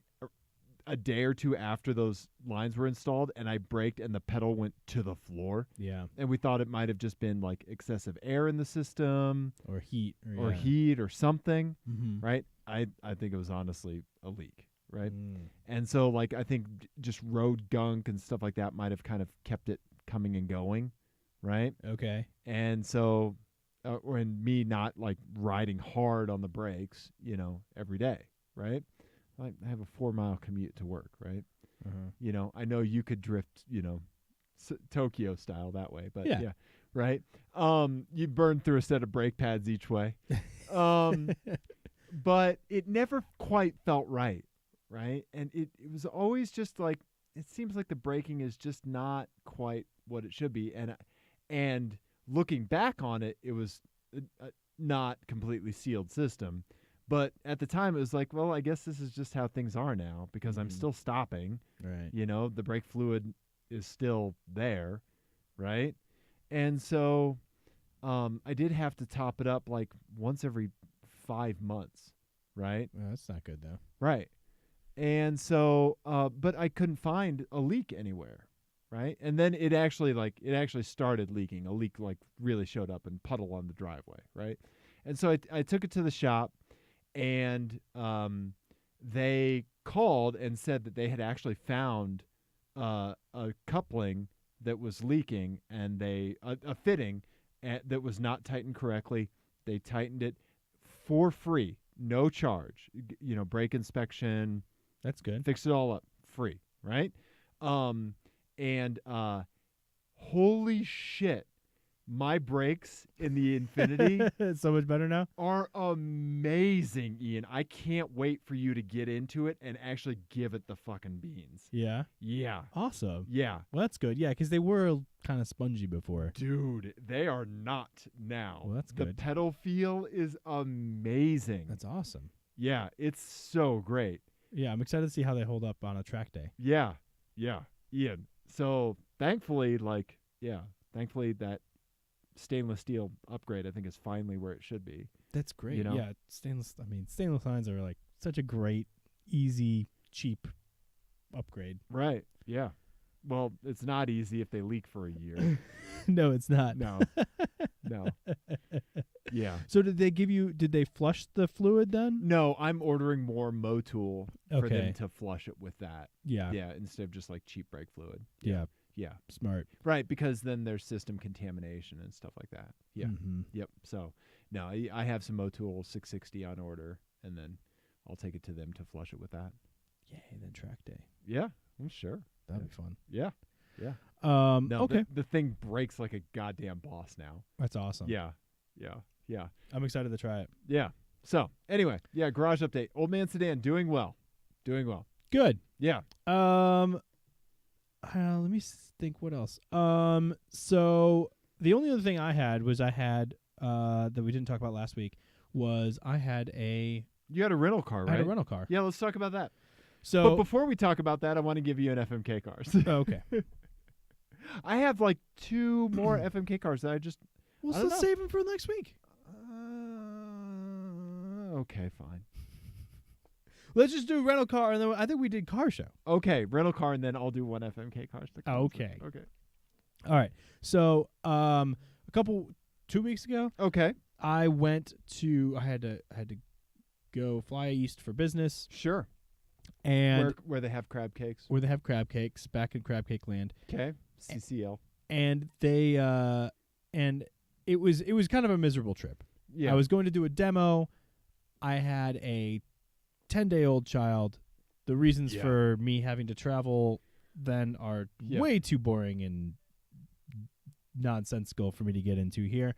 a day or two after those lines were installed, and I braked and the pedal went to the floor, Yeah. and we thought it might have just been, like, excessive air in the system Or heat. or heat or something, Mm-hmm. right? I think it was honestly a leak, right? And so, like, I think just road gunk and stuff like that might have kind of kept it coming and going, right? Okay. And so, and me not, like, riding hard on the brakes, every day, right? Like, I have a 4-mile commute to work, right? I know you could drift, Tokyo style that way, but Yeah. right? You burn through a set of brake pads each way. But it never quite felt right? And it was always just like, it seems like the braking is just not quite what it should be. And looking back on it, it was a not completely sealed system. But at the time, it was like, well, I guess this is just how things are now because I'm still stopping. Right. The brake fluid is still there, right? And so I did have to top it up like once every 5 months, right? Well, that's not good though. Right. And so, but I couldn't find a leak anywhere, right? And then it actually started leaking. A leak like really showed up and puddle on the driveway, right? And so I took it to the shop, and they called and said that they had actually found a coupling that was leaking, and a fitting that was not tightened correctly. They tightened it for free, no charge. Brake inspection. That's good. Fixed it all up free, right? And holy shit, my brakes in the Infinity It's so much better now. are amazing, Ian. I can't wait for you to get into it and actually give it the fucking beans. Yeah. Yeah. Awesome. Yeah. Well, that's good. Yeah, because they were kind of spongy before. Dude, they are not now. Well, that's The good. pedal feel is amazing. That's awesome. Yeah, it's so great. Yeah, I'm excited to see how they hold up on a track day. Yeah. Yeah. Ian. So thankfully that stainless steel upgrade, I think, is finally where it should be. That's great. You know? Yeah, stainless lines are like such a great, easy, cheap upgrade. Right. Yeah. Well, it's not easy if they leak for a year. No, it's not. No. No. Yeah. So did they flush the fluid then? No, I'm ordering more Motul for Okay. them to flush it with that. Yeah. Yeah, instead of just like cheap brake fluid. Yeah. Yeah. Smart. Right, because then there's system contamination and stuff like that. Yeah. Mm-hmm. Yep. So, no, I have some Motul 660 on order, and then I'll take it to them to flush it with that. Yay, then track day. Yeah, I'm sure. That'd be fun. Yeah. No, okay. The thing breaks like a goddamn boss now. That's awesome. Yeah. I'm excited to try it. Yeah. So anyway, garage update. Old man sedan doing well. Good. Yeah. Let me think what else. So the only other thing I had that we didn't talk about last week was I had a rental car, right? I had a rental car. Yeah, let's talk about that. So but before we talk about that, I want to give you an FMKCars. okay. I have like 2 more FMKCars that I just We'll I don't still know. save them for next week. Okay, fine. Let's just do rental car, and then I think we did car show. Okay, rental car, and then I'll do 1 FMKCars. Okay. Okay. All right. So 2 weeks ago, Okay. I had to go fly east for business, Sure. and Where they have crab cakes. where they have crab cakes back in crab cake land, Okay. CCL. and they and it was kind of a miserable trip. Yeah. I was going to do a demo. I had a 10-day-old child. The reasons Yeah. for me having to travel then are Yeah. way too boring and nonsensical for me to get into here.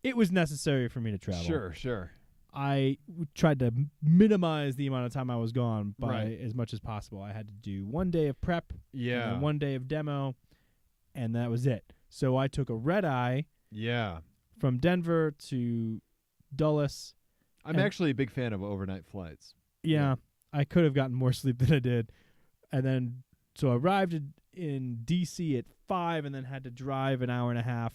It was necessary for me to travel. Sure. I tried to minimize the amount of time I was gone by Right. as much as possible. I had to do 1 day of prep, Yeah. and then 1 day of demo, and that was it. So I took a red eye Yeah. from Denver to Dulles. I'm And- actually a big fan of overnight flights. Yeah, I could have gotten more sleep than I did. And then, so I arrived in D.C. at 5 and then had to drive an hour and a half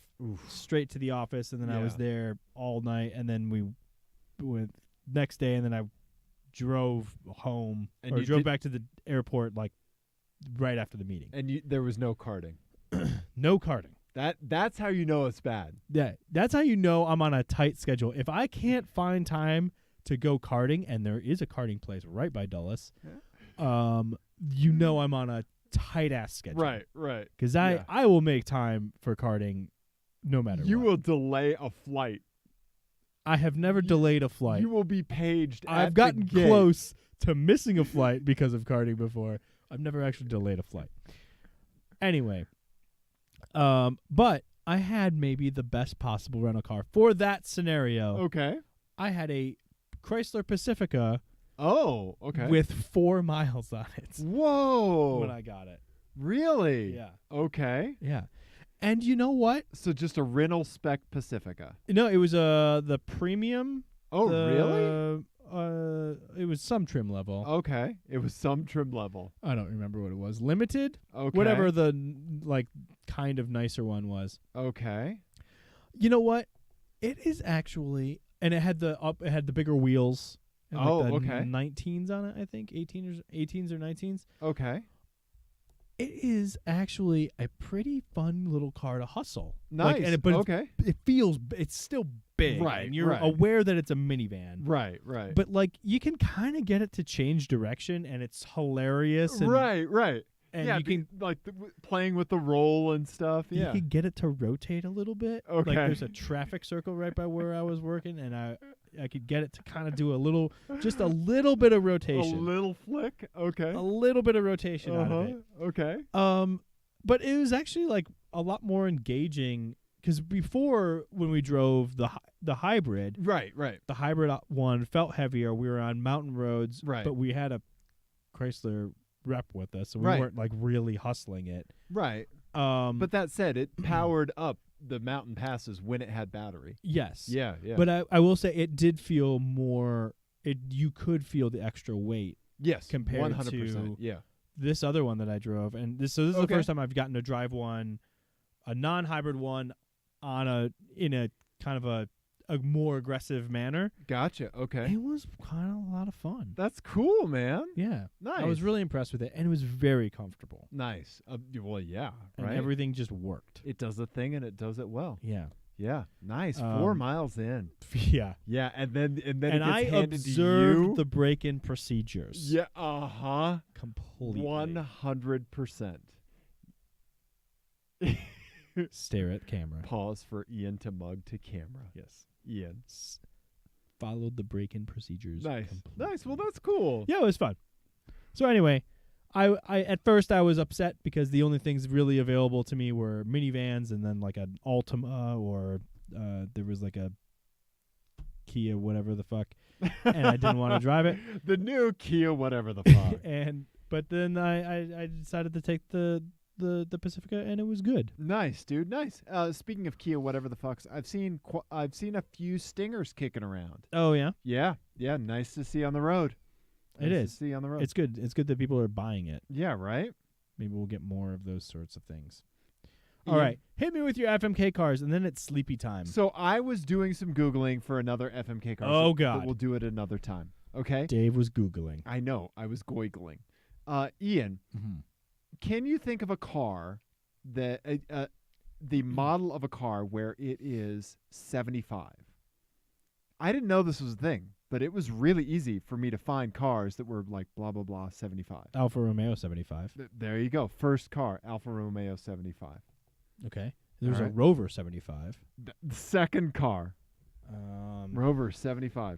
straight to the office. And then I was Yeah. there all night. And then we went next day, and then I drove home And or you drove did- back to the airport like right after the meeting. And there was no karting. No karting. That's how you know it's bad. Yeah, that's how you know I'm on a tight schedule. If I can't find time to go karting, and there is a karting place right by Dulles, you know I'm on a tight ass schedule. Right. Because Yeah. I will make time for karting no matter You what. will delay a flight. I have never delayed a flight. You will be paged. I've at gotten the gate. close to missing a flight because of karting before. I've never actually delayed a flight. Anyway, but I had maybe the best possible rental car for that scenario. Okay. I had a Chrysler Pacifica Oh, okay. with 4 miles on it Whoa. when I got it. Really? Yeah. Okay. Yeah. And you know what? So just a rental spec Pacifica. No, it was the premium. Oh, really? It was some trim level. Okay. It was some trim level. I don't remember what it was. Limited? Okay. Whatever the kind of nicer one was. Okay. You know what? It is actually, and it had the bigger wheels. And Oh, the okay. 19s on it, I think. 18s or 19s. Okay. It is actually a pretty fun little car to hustle. Nice. But okay. it's still big. Right, And you're right. aware that it's a minivan. Right. But you can kind of get it to change direction, and it's hilarious. And, Right. And yeah, you can playing with the roll and stuff. you Yeah. can get it to rotate a little bit. Okay. There's a traffic circle right by where I was working, and I could get it to kind of do just a little bit of A rotation. little flick. Okay. A little bit of rotation out of it. Okay. But it was actually a lot more engaging because before when we drove the hybrid, Right. the hybrid one felt heavier. We were on mountain roads, Right. but we had a Chrysler rep with us, so we Right. weren't really hustling it. Right. But But that said, it powered up the mountain passes when it had battery. yes, Yeah. But I will say it did feel more. You could feel the extra weight yes, compared 100%. to- Yeah. this other one that I drove, and this is the Okay. first time I've gotten to drive one, a non-hybrid one, in a kind of a more aggressive manner. Gotcha. Okay. It was kind of a lot of fun. That's cool, man. Yeah, Nice. I was really impressed with it, and it was very comfortable, nice. Well, yeah. and Right. everything just worked. It does the thing, and it does it well. Yeah, Yeah. Nice. 4 Um, miles in. yeah. Yeah, and then it And gets I handed observed to you. the break-in procedures. Yeah. Uh-huh. completely. 100%. Stare at camera. Pause for Ian to mug to camera. Yes. Ian. Followed the break-in procedures. Nice. completely. Nice. Well, that's cool. Yeah, it was fun. So anyway, I at first I was upset because the only things really available to me were minivans and then like an Altima or there was like a Kia whatever the fuck, and I didn't want to drive it. The new Kia whatever the fuck. But then I decided to take the Pacifica, and it was good. Nice, dude. Nice. Speaking of Kia whatever the fucks, I've seen a few Stingers kicking around. Oh yeah, Yeah. Nice to see on the road. it is. To see on the road. It's good. It's good that people are buying it. Yeah, right? Maybe we'll get more of those sorts of things. Yeah. All right, hit me with your FMK cars, and then it's sleepy time. So I was doing some Googling for another FMK car. Oh, so God. We'll do it another time. Okay? Dave was Googling. I know. I was googling. Ian, can you think of a car that the model of a car where it is 75? I didn't know this was a thing, but it was really easy for me to find cars that were like blah, blah, blah, 75. Alfa Romeo 75. There you go. First car, Alfa Romeo 75. Okay. There's All a right. Rover 75. The second car, Rover 75.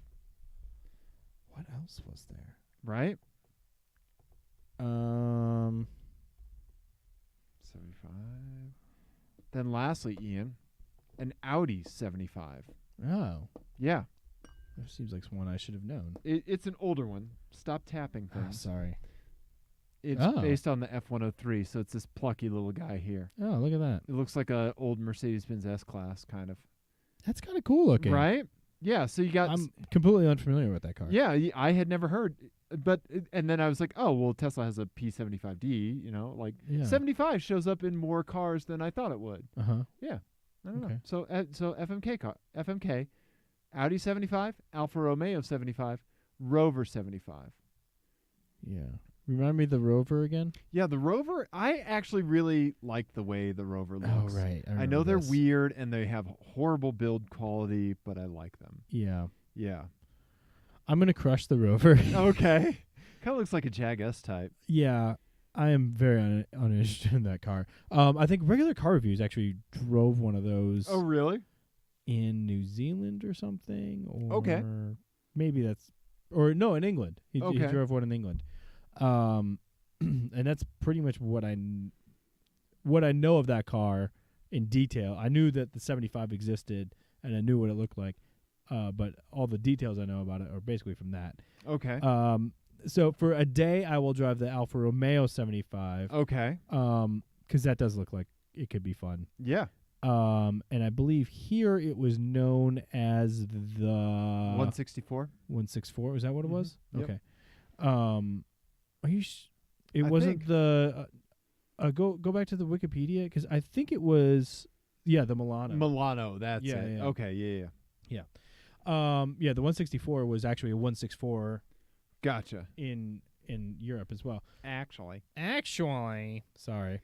What else was there? Right? 75. Then lastly, Ian, an Audi 75. Oh, Yeah. that seems like one I should have known. It's an older one. Stop tapping Ah, things. sorry. It's Oh. based on the F-103, so it's this plucky little guy here. Oh, look at that. It looks like a old Mercedes-Benz S-Class kind of. That's kind of cool looking. Right? Yeah, so you got... I'm completely unfamiliar with that car. Yeah, I had never heard... But and then I was like, oh, well, Tesla has a P75D, like Yeah. 75 shows up in more cars than I thought it would. Uh-huh. I don't know. Okay. So FMK, Audi 75, Alfa Romeo 75, Rover 75. Yeah. Remind me of the Rover again? Yeah, the Rover, I actually really like the way the Rover looks. Oh, right. I know they're weird and they have horrible build quality, but I like them. Yeah. Yeah. I'm going to crush the Rover. Okay. Kind of looks like a Jag S type. Yeah. I am very uninterested in that car. I think Regular Car Reviews actually drove one of those Oh, really? in New Zealand or something. Or Okay. Maybe that's... Or no, in England. He Okay. drove one in England. And that's pretty much what I know of that car in detail. I knew that the 75 existed, and I knew what it looked like. But all the details I know about it are basically from that. Okay. So for a day, I will drive the Alfa Romeo 75. Okay. 'Cause that does look like it could be fun. Yeah. And I believe here it was known as the 164? 164. Was that what it was? Yep. Okay. Are you? It I wasn't think. the. Go back to the Wikipedia because I think it was. Yeah, the Milano. Milano, that's Yeah, it. yeah. Okay, yeah. Yeah, the 164 was actually a 164 Gotcha. in Europe as well. Actually. Sorry.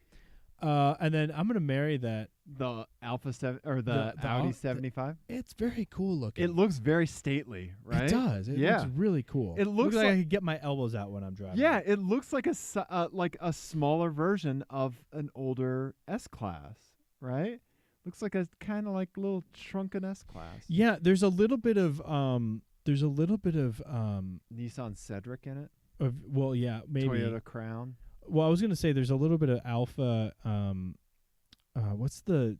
And then I'm gonna marry that. The Alpha 7 or the The Audi Al- 75? It's very cool looking. It looks very stately, right? It does. It Yeah. looks really cool. It looks like I like- could get my elbows out when I'm driving. Yeah, it looks like a smaller version of an older S-Class, right? Looks like a kind of like little shrunken S-Class. Yeah, there's a little bit of Nissan Cedric in it. well, yeah, maybe. Toyota Crown. Well, I was gonna say there's a little bit of Alpha. What's the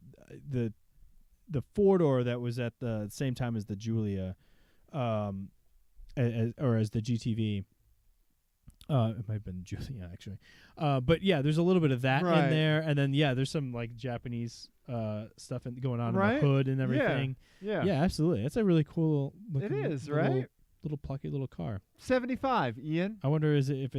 4-door that was at the same time as the Giulia, or as the GTV. It might have been Giulia actually. But yeah, there's a little bit of that Right. in there, and then yeah, there's some like Japanese stuff going on in Right? the hood and everything. Yeah. Yeah, absolutely. That's a really cool looking. It is, little- right? Little plucky little car. 75, Ian. I wonder is it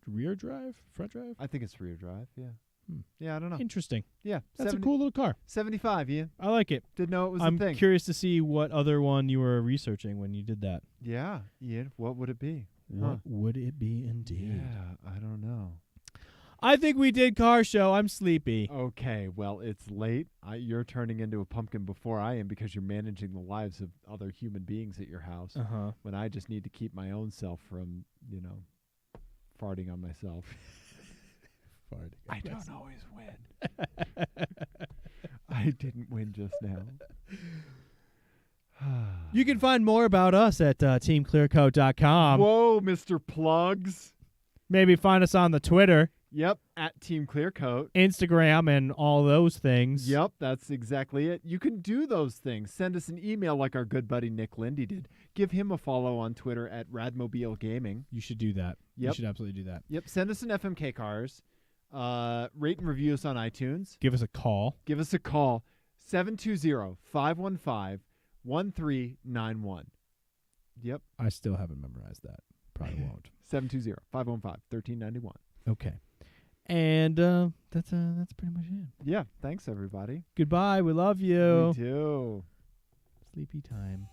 rear drive, front drive? I think it's rear drive, yeah. Hmm. Yeah, I don't know. Interesting. Yeah. That's a cool little car. 75, Ian. I like it. Didn't know it was I'm a thing. curious to see what other one you were researching when you did that. Yeah, Ian, what would it be? What would it be indeed? Yeah, I don't know. I think we did car show. I'm sleepy. Okay, well, it's late. You're turning into a pumpkin before I am because you're managing the lives of other human beings at your house. Uh-huh. When I just need to keep my own self from, farting on myself. I don't always win. I didn't win just now. You can find more about us at teamclearcoat.com. Whoa, Mr. Plugs. Maybe find us on the Twitter, Yep, at TeamClearCoat. Instagram, and all those things. Yep, that's exactly it. You can do those things. Send us an email like our good buddy Nick Lindy did. Give him a follow on Twitter at Radmobile Gaming. You should do that. You Yep. should absolutely do that. Yep, send us an FMKCars. Rate and review us on iTunes. Give us a call. Give us a call, 720-515-1391. Yep, I still haven't memorized that. Probably won't. 720-515-1391. Okay. And that's pretty much it. Yeah, thanks everybody. Goodbye. We love you. We do. Sleepy time.